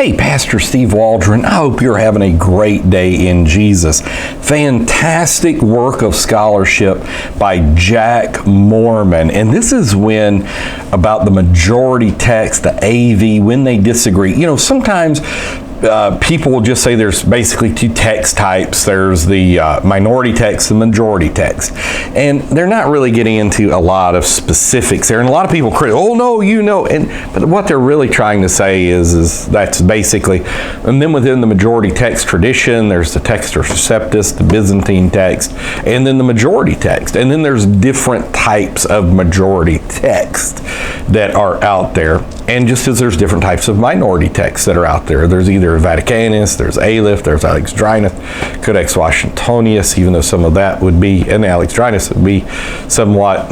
Hey, Pastor Steve Waldron, I hope you're having a great day in Jesus. Fantastic work of scholarship by Jack Moorman. And this is when, about the majority text, the AV, when they disagree. You know, sometimes people will just say there's basically two text types. There's the minority text and majority text. And they're not really getting into a lot of specifics there. And a lot of people oh no, you know. But what they're really trying to say is that's basically, and then within the majority text tradition, there's the Textus Receptus, the Byzantine text, and then the majority text. And then there's different types of majority text that are out there. And just as there's different types of minority texts that are out there, there's either Vaticanus, there's Aleph, there's Alexandrinus, Codex Washingtonius, even though some of that would be, and Alexandrinus would be somewhat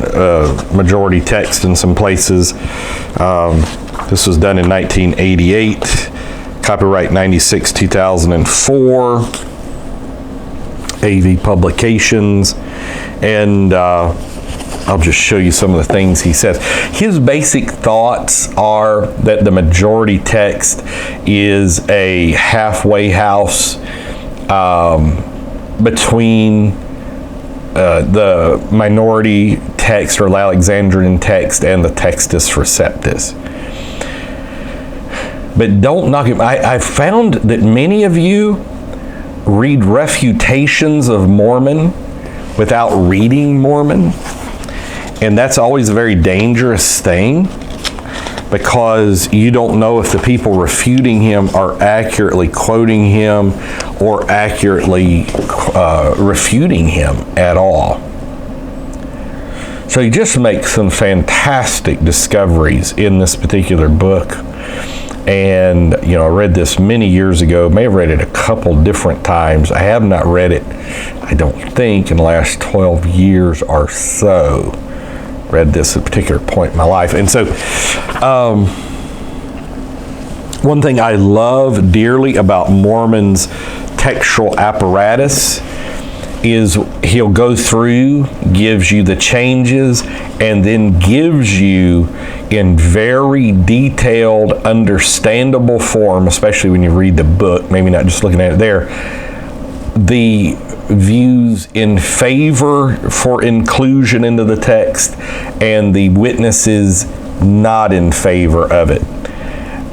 majority text in some places. This was done in 1988, copyright 96, 2004, AV Publications, and I'll just show you some of the things he says. His basic thoughts are that the majority text is a halfway house between the minority text or Alexandrian text and the Textus Receptus. But don't knock it. I found that many of you read refutations of Moorman without reading Moorman. And that's always a very dangerous thing, because you don't know if the people refuting him are accurately quoting him or accurately refuting him at all. So he just makes some fantastic discoveries in this particular book. And, you know, I read this many years ago, may have read it a couple different times. I have not read it, I don't think, in the last 12 years or so. Read this at a particular point in my life. And so one thing I love dearly about Moorman's textual apparatus is he'll go through, gives you the changes, and then gives you in very detailed, understandable form, especially when you read the book, maybe not just looking at it there, the views in favor for inclusion into the text and the witnesses not in favor of it.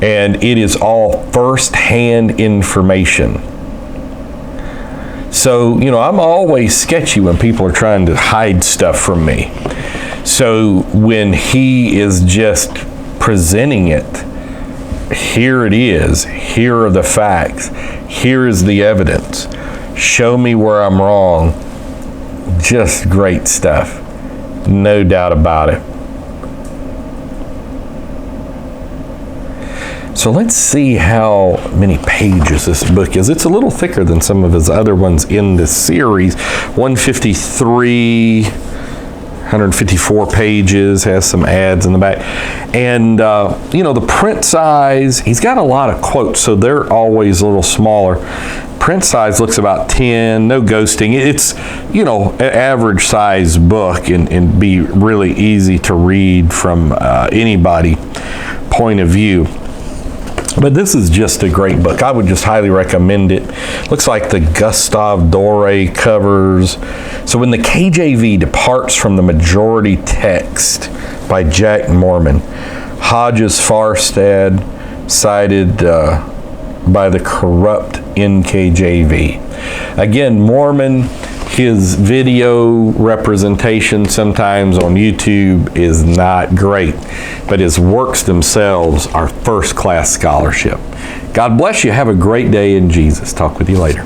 And it is all first-hand information. So, you know, I'm always sketchy when people are trying to hide stuff from me. So when he is just presenting it, here it is, here are the facts, here is the evidence. Show me where I'm wrong. Just great stuff. No doubt about it. So let's see how many pages this book is. It's a little thicker than some of his other ones in this series. 154 pages, has some ads in the back. And, you know, the print size, he's got a lot of quotes, so they're always a little smaller. Print size looks about 10, no ghosting. It's, you know, an average size book and be really easy to read from anybody point of view. But this is just a great book. I would just highly recommend it. Looks like the Gustave Doré covers. So when the KJV departs from the majority text by Jack Moorman, Hodges Farstad cited by the corrupt NKJV. Again, Moorman, his video representation sometimes on YouTube is not great, but his works themselves are first-class scholarship. God bless you. Have a great day in Jesus. Talk with you later.